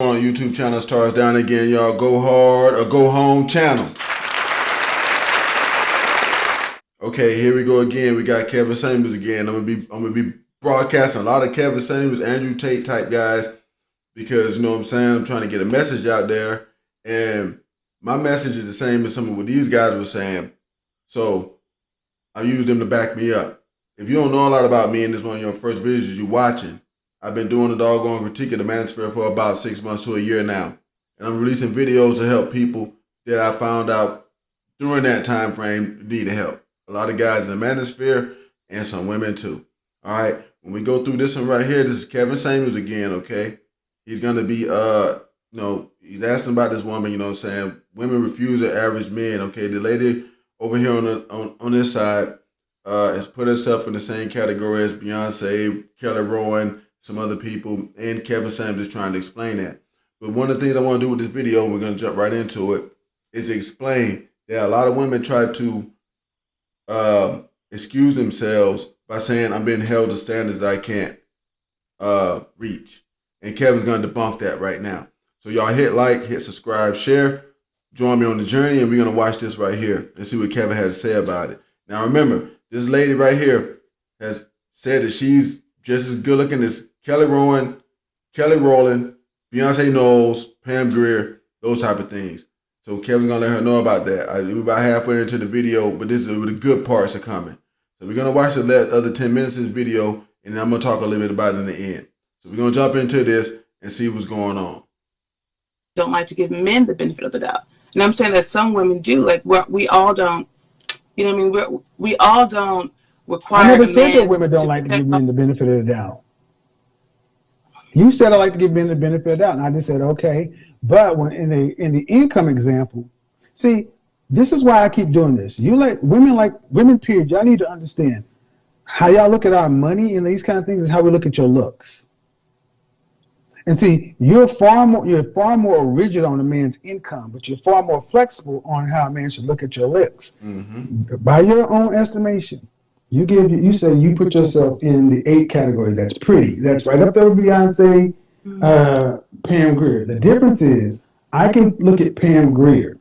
On YouTube channel stars down again, y'all. Go hard or go home channel. Okay, here we go again. We got Kevin Samuels again. I'm gonna be broadcasting a lot of Kevin Samuels, Andrew Tate type guys because you know what I'm saying. I'm trying to get a message out there, and my message is the same as some of what these guys were saying. So I use them to back me up. If you don't know a lot about me and this is one of your first videos you're watching, I've been doing the doggone critique of the manosphere for about 6 months to a year now. And I'm releasing videos to help people that I found out during that time frame need help. A lot of guys in the manosphere and some women too. All right. When we go through this one right here, this is Kevin Samuels again, okay? He's gonna be he's asking about this woman, you know what I'm saying? Women refuse to average men, okay? The lady over here on this side has put herself in the same category as Beyonce, Kelly Rowland, some other people, and Kevin Samuels is trying to explain that. But one of the things I want to do with this video, and we're going to jump right into it, is explain that a lot of women try to excuse themselves by saying, I'm being held to standards that I can't reach. And Kevin's going to debunk that right now. So y'all hit like, hit subscribe, share, join me on the journey, and we're going to watch this right here and see what Kevin has to say about it. Now remember, this lady right here has said that she's just as good looking as Kelly Rowland, Beyonce Knowles, Pam Grier, those type of things. So Kevin's gonna let her know about that. We're about halfway into the video, but this is where the good parts are coming. So we're gonna watch the other 10 minutes of this video, and then I'm gonna talk a little bit about it in the end. So we're gonna jump into this and see what's going on. Don't like to give men the benefit of the doubt. And I'm saying that some women do. Like we all don't, you know what I mean? We all don't require. I never said that women don't like to give men the benefit of the doubt. You said I like to give men the benefit of the doubt, and I just said okay. But when in the income example, see, this is why I keep doing this. You like women, period. Y'all need to understand how y'all look at our money and these kind of things is how we look at your looks. And see, you're far more rigid on a man's income, but you're far more flexible on how a man should look at your looks. Mm-hmm. By your own estimation, you say you put yourself in the 8 category. That's pretty. That's right up there with Beyonce, Pam Grier. The difference is I can look at Pam Grier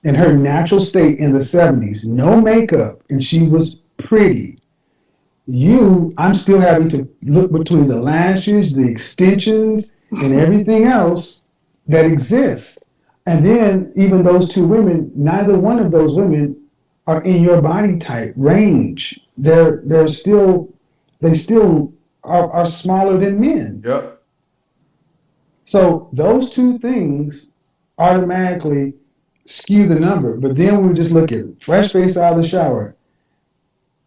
in her natural state in the 70s, no makeup, and she was pretty. I'm still having to look between the lashes, the extensions, and everything else that exists. And then even those two women, neither one of those women are in your body type range. They still are smaller than men. Yep. So those two things automatically skew the number. But then we just look at fresh face out of the shower.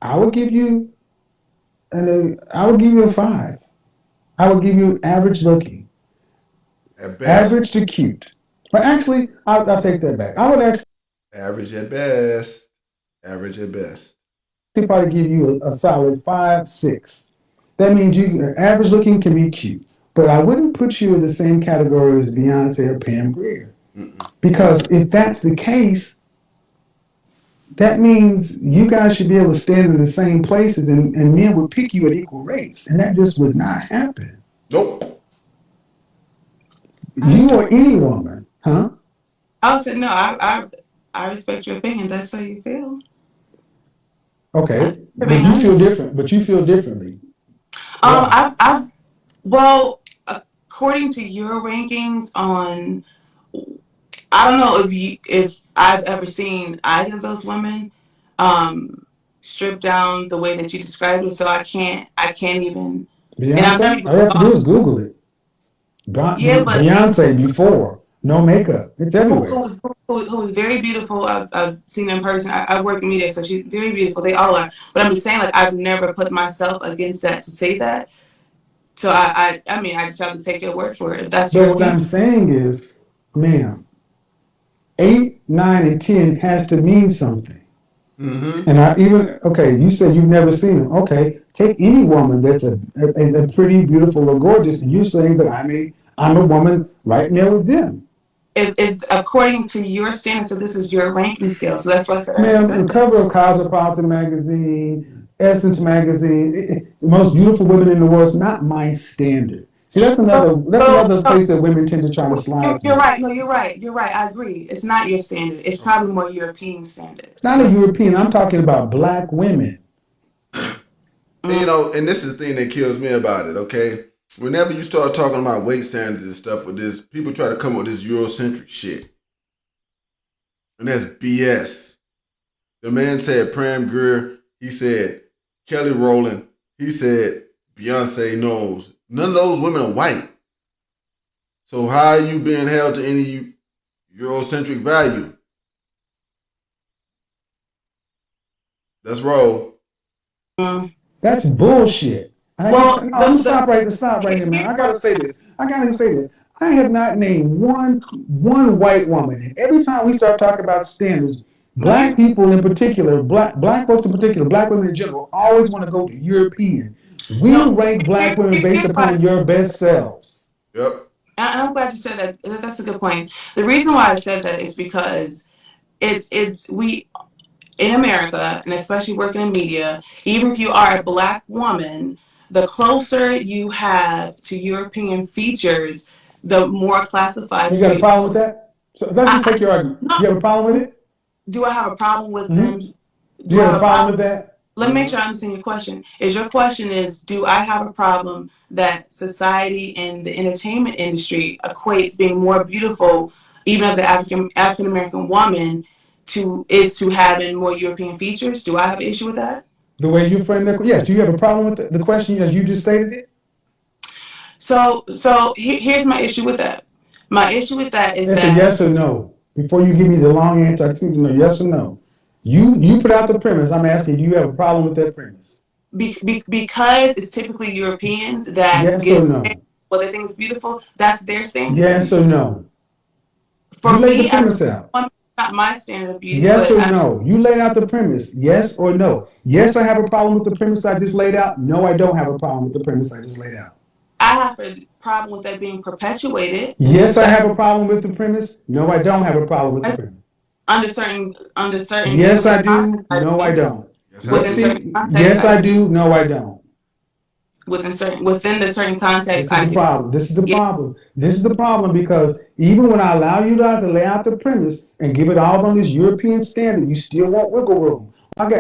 I would give you a 5. I would give you average looking. At best. Average to cute. But actually, I'll take that back. I would actually average at best. Average at best. Probably give you a solid 5, 6. That means average looking can be cute. But I wouldn't put you in the same category as Beyonce or Pam Grier. Because if that's the case, that means you guys should be able to stand in the same places and men would pick you at equal rates. And that just would not happen. Nope. You or any woman, huh? I said no, I respect your opinion. That's how you feel. Okay. But you feel different. But you feel differently. Well, according to your rankings on, I don't know if I've ever seen either of those women stripped down the way that you described it. So I can't even. Beyonce, all you have to do is Google it. Beyonce before, no makeup, it's everywhere. Who was very beautiful. I've seen her in person. I've worked in media, so she's very beautiful. They all are. But I'm just saying, like, I've never put myself against that to say that. So I mean, I just have to take your word for it. If that's but what I'm saying is, ma'am, 8, 9, and 10 has to mean something. Mm-hmm. And you said you've never seen them. Okay, take any woman that's a pretty, beautiful, or gorgeous, and you're saying that I'm a woman right there with them. If according to your standards, so this is your ranking scale, so that's why I said. Ma'am, the cover of Cosmopolitan magazine, Essence magazine, the most beautiful women in the world is not my standard. See, that's another So place that women tend to try to slide you're through. right. No, you're right. You're right. I agree. It's not your standard. It's probably more European It's not standards. a European. I'm talking about black women. And, and this is the thing that kills me about it, okay? Whenever you start talking about weight standards and stuff with this, people try to come up with this Eurocentric shit. And that's BS. The man said Pram Grier, he said Kelly Rowland, he said Beyonce knows. None of those women are white. So how are you being held to any Eurocentric value? Let's roll. That's bullshit. Well, I'm gonna stop right there, man. I gotta say this. I have not named one white woman. And every time we start talking about standards, black people in particular, black folks in particular, black women in general, always want to go to European. We no, rank black women based here's why. upon your best selves. Yep. I'm glad you said that. That's a good point. The reason why I said that is because we in America, and especially working in media, even if you are a black woman, the closer you have to European features, the more classified. You got a problem with that? So let's just take your argument. No, You have a problem with it? do I have a problem with Mm-hmm. them? Do you have a problem with that? Let me make sure I understand your question. Your question is, do I have a problem that society and the entertainment industry equates being more beautiful, even as an African American woman, to having more European features? Do I have an issue with that? The way you frame that, yes. Do you have a problem with the question as you just stated it? So here's my issue with that. My issue with that is It's a that yes or no. Before you give me the long answer, I just need to know yes or no. You put out the premise. I'm asking, do you have a problem with that premise? because it's typically Europeans that Yes or get no? what they think is beautiful. That's their standard to Yes me. or no? You For laid the me, as a premise out. woman, not my standard of beauty, Yes but or no? You laid out the premise. Yes or no? Yes, I have a problem with the premise I just laid out. No, I don't have a problem with the premise I just laid out. I have a problem with that being perpetuated in Yes, I have a problem with the premise. No, I don't have a problem with the premise. under certain Yes, views I and do. context. No, I don't. Yes, I Within do. certain contexts, Yes, I do. No, I don't. within the certain context, This is I the do. problem. This is the Yeah. problem. This is the problem because even when I allow you guys to lay out the premise and give it all on this European standard, you still want wiggle room.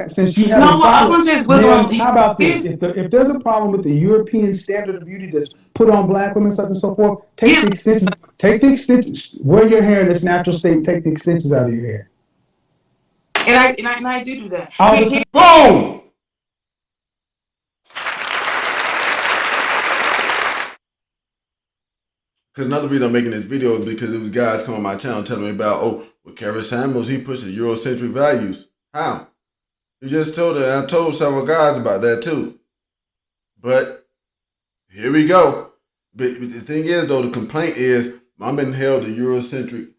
Since you have No, a what I problem, want to say is wiggle ma'am, room. how about this? Here's If there's a problem with the European standard of beauty that's put on black women, such and so forth, take yeah, the extensions. Take the extensions. Wear your hair in its natural state. And take the extensions out of your hair and I do that. all the time. Boom! Because another reason I'm making this video is because it was guys coming on my channel telling me about, well, Kevin Samuels, he pushes Eurocentric values. How? You just told it. I told several guys about that too. But here we go. But the thing is, though, the complaint is I'm being held to Eurocentric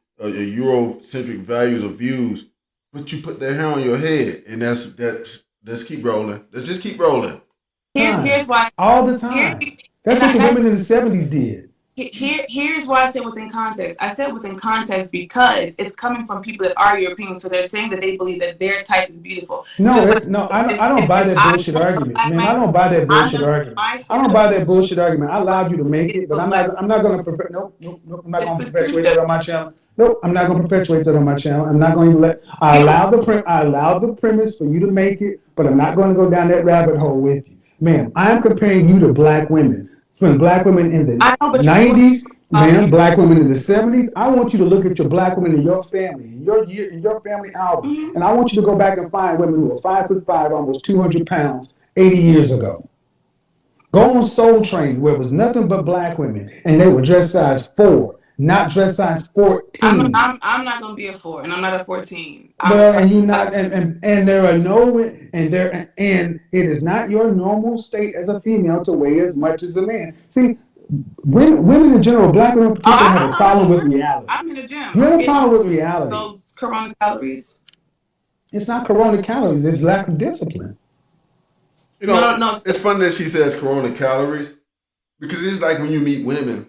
values or views, but you put that hair on your head, and let's keep rolling. Let's just keep rolling. here's why. All the Here, time. That's what the women in the 70s did. here's why I said within context. I said within context because it's coming from people that are European, so they're saying that they believe that their type is beautiful. No, Just like it's no. I don't buy if that I bullshit want a argument, black man. I man, don't buy that I'm bullshit gonna argument. my I don't standard buy that bullshit argument. I allowed you to make it, but of black. I'm not going to nope. I'm not It's going to the perpetuate truth. that on my channel. Nope, I'm not going to perpetuate that on my channel. I'm not going to let. I allowed the premise for you to make it, but I'm not going to go down that rabbit hole with you, ma'am. I'm comparing you to black women. From black women in the I know, but you're doing 90s, ma'am, you. black women in the 70s. I want you to look at your black women in your family, in your family album, Mhm. and I want you to go back and find women who were 5'5", almost 200 pounds, 80 years ago. Go on Soul Train, where it was nothing but black women, and they were dress size 4, not dress size 14. I'm not gonna be a 4, and I'm not a 14. I'm Well, a and you not, and there are no, and it is not your normal state as a female to weigh as much as a man. See, women in general, black women in oh, particular, have a I'm problem still with working. reality. I'm in the gym. You I'm have a getting problem with reality. those Corona calories. It's not corona calories, it's lack of discipline. No. It's funny that she says Corona calories because it's like when you meet women,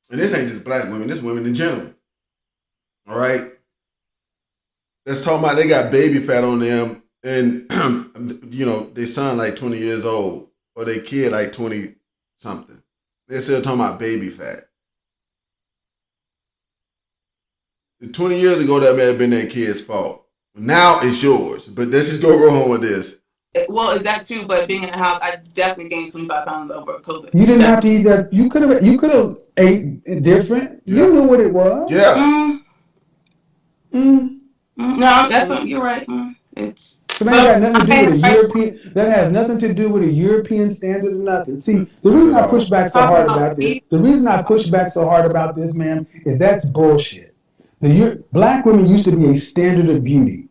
and this ain't just black women, this women in general. All right? Let's talk about they got baby fat on them, and they son like 20 years old, or they kid like 20 something. They're still talking about baby fat. 20 years ago, that may have been that kid's fault. Now it's yours. But let's just go home with this. Well, is that too? But being in the house, I definitely gained 25 pounds over COVID. You didn't have to eat that. You could have ate different. Yeah. You knew what it was. Yeah. No, that's what you're right. It's so that got nothing to do with a European. That has nothing to do with a European standard or nothing. See, the reason I push back so hard about this, the reason I push back so hard about this, ma'am, is that's bullshit. Black women used to be a standard of beauty.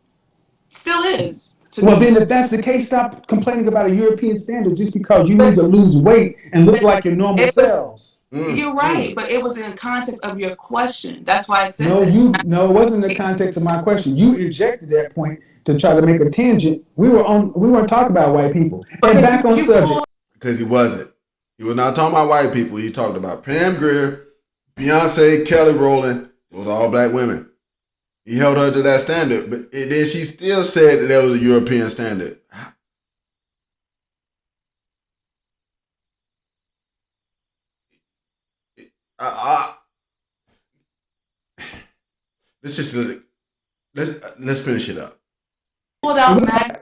Still is. Well, then if that's the case, stop complaining about a European standard just because you need to lose weight and look like your normal selves. You're right, but it was in the context of your question. That's why I said No, it wasn't in the context of my question. You injected that point to try to make a tangent. We weren't talking about white people. And back on subject. Because he wasn't. He was not talking about white people. He talked about Pam Grier, Beyonce, Kelly Rowland. Those are all black women. He held her to that standard, but then she still said that there was a European standard. Let's finish it up. Pulled out we're not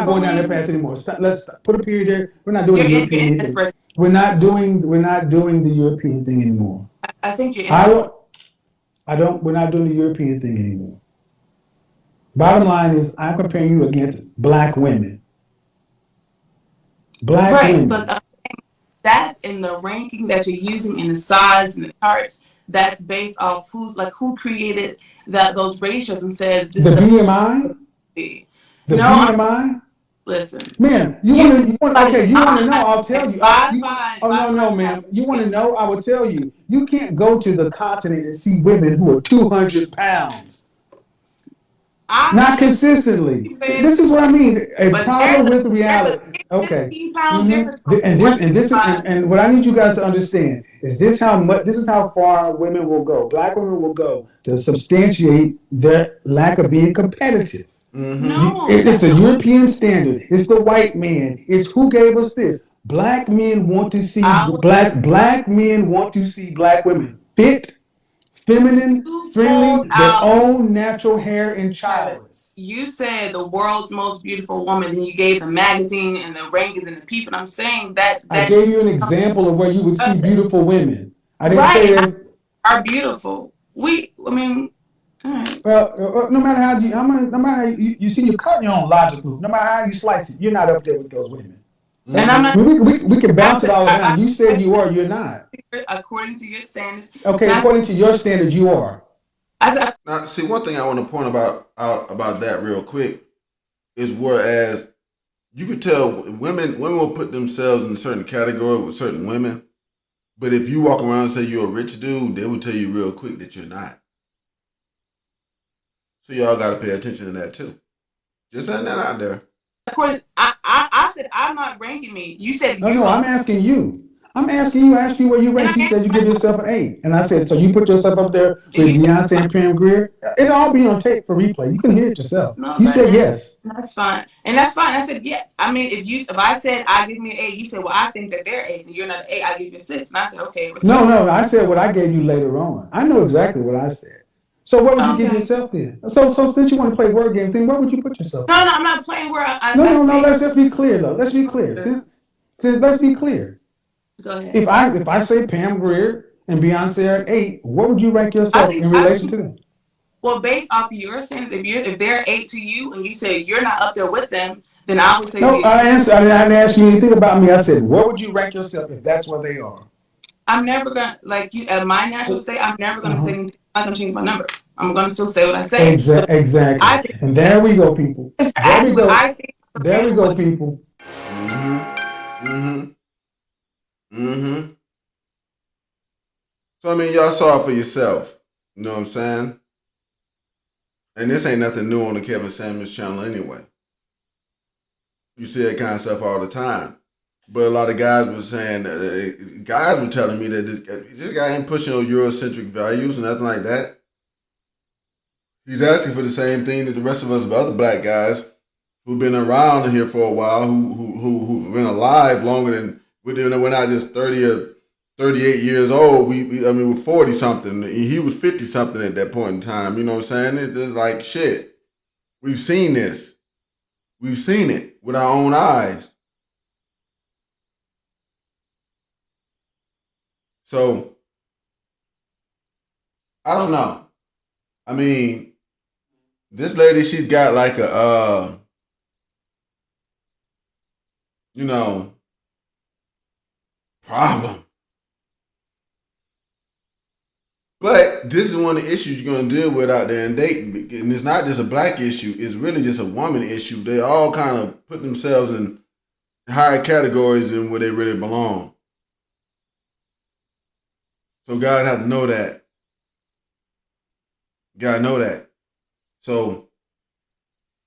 going down that path anymore. Let's put a period there. We're not doing the European thing. We're not doing the European thing anymore. I think you're. We're not doing the European thing anymore. Bottom line is, I'm comparing you against black women. Black women. But that's in the ranking that you're using in the size and the charts. That's based off who created those ratios and says this the BMI. The BMI. Listen, man, you want to know? I'll tell you. No, ma'am. You want to know? I will tell you. You can't go to the continent and see women who are 200 pounds. Not consistently. This is what I mean. A problem with reality. Okay. And what I need you guys to understand is this is how far women will go. Black women will go to substantiate their lack of being competitive. No, it's a European standard. It's the white man. It's who gave us this. Black men want to see black men want to see black women fit, feminine, friendly, their own natural hair and childless. You said the world's most beautiful woman, and you gave the magazine and the rankings and the people. I'm saying that I gave you an example of where you would see beautiful women. I didn't say that are beautiful. Right. Well, no matter how you see, you're cutting your own logic loop. No matter how you slice it, you're not up there with those women. And I'm not, we can bounce it all around. You said you are, you're not. According to your standards. Okay, according to your standards, you are. Now, see, one thing I want to point out about that real quick is whereas you could tell women will put themselves in a certain category with certain women, but if you walk around and say you're a rich dude, they will tell you real quick that you're not. So y'all got to pay attention to that too. Just letting that out there. Of course, I said I'm not ranking me. You said no. I'm asking you. I asked you where you rank. You said you give yourself an 8, and I said so. You put yourself up there with Beyonce and Pam Grier. It'll all be on tape for replay. You can hear it yourself. No, you said yes. That's fine, and that's fine. I said yeah. I mean, if I said I give me an 8, you said well I think that they're 8s, and you're not an 8. I give you a 6, and I said okay. No. I said what I gave you later on. I know exactly what I said. So what would you give yourself then? So since you want to play word game thing, what would you put yourself? No, I'm not playing word. No. Let's just be clear though. Let's be clear. Let's be clear. Go ahead. If I say Pam Grier and Beyonce are 8, what would you rank yourself in relation to them? Well, based off of your standards, if they're 8 to you and you say you're not up there with them, then I would say no. I didn't ask you anything about me. I said what would you rank yourself if that's where they are? I'm never gonna at my natural state. I'm never gonna say anything. I'm not gonna change my number. I'm gonna still say what I say. Exactly. And there we go, people. There we go, people. So I mean, y'all saw it for yourself. You know what I'm saying? And this ain't nothing new on the Kevin Samuels channel anyway. You see that kind of stuff all the time. But a lot of guys were saying, guys were telling me that this guy ain't pushing no Eurocentric values or nothing like that. He's asking for the same thing that the rest of us other black guys who've been around here for a while, who've been alive longer than We're not just 30 or 38 years old. We're 40 something. He was 50 something at that point in time. You know what I'm saying? It's like shit. We've seen this. We've seen it with our own eyes. So I don't know. I mean, this lady, she's got like a you know, problem. But this is one of the issues you're gonna deal with out there in dating. And it's not just a black issue, it's really just a woman issue. They all kind of put themselves in higher categories than where they really belong. So guys have to know that. You gotta know that. So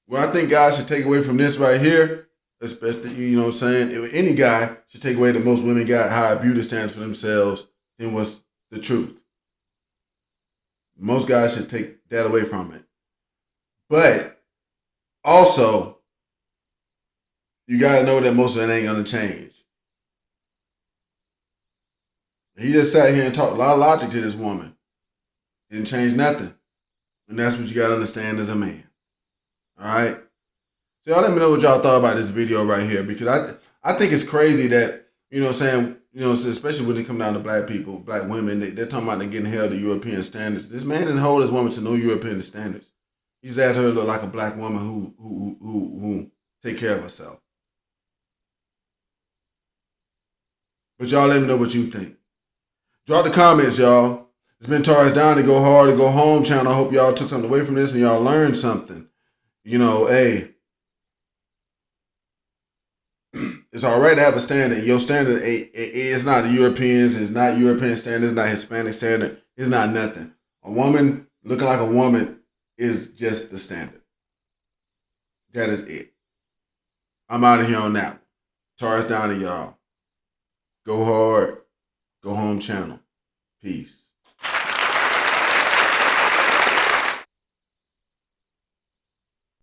what I think guys should take away from this right here, especially, you know what I'm saying, any guy should take away that most women got higher beauty standards for themselves than what's the truth. Most guys should take that away from it. But also, you gotta know that most of it ain't gonna change. He just sat here and talked a lot of logic to this woman. Didn't change nothing. And that's what you gotta understand as a man. Alright? So y'all let me know what y'all thought about this video right here, because I think it's crazy that, you know what I'm saying, you know, especially when it come down to black people, black women, they're talking about they're getting held to European standards. This man didn't hold this woman to no European standards. He's asked her to look like a black woman who take care of herself. But y'all let me know what you think. Drop the comments, y'all. It's been Taurus Down to Go Hard to Go Home channel. I hope y'all took something away from this and y'all learned something. You know, hey, it's all right to have a standard. Your standard is not the Europeans. It's not European standard. It's not Hispanic standard. It's not nothing. A woman looking like a woman is just the standard. That is it. I'm out of here on that. Taurus Down to y'all. Go Hard, Go Home channel. Peace.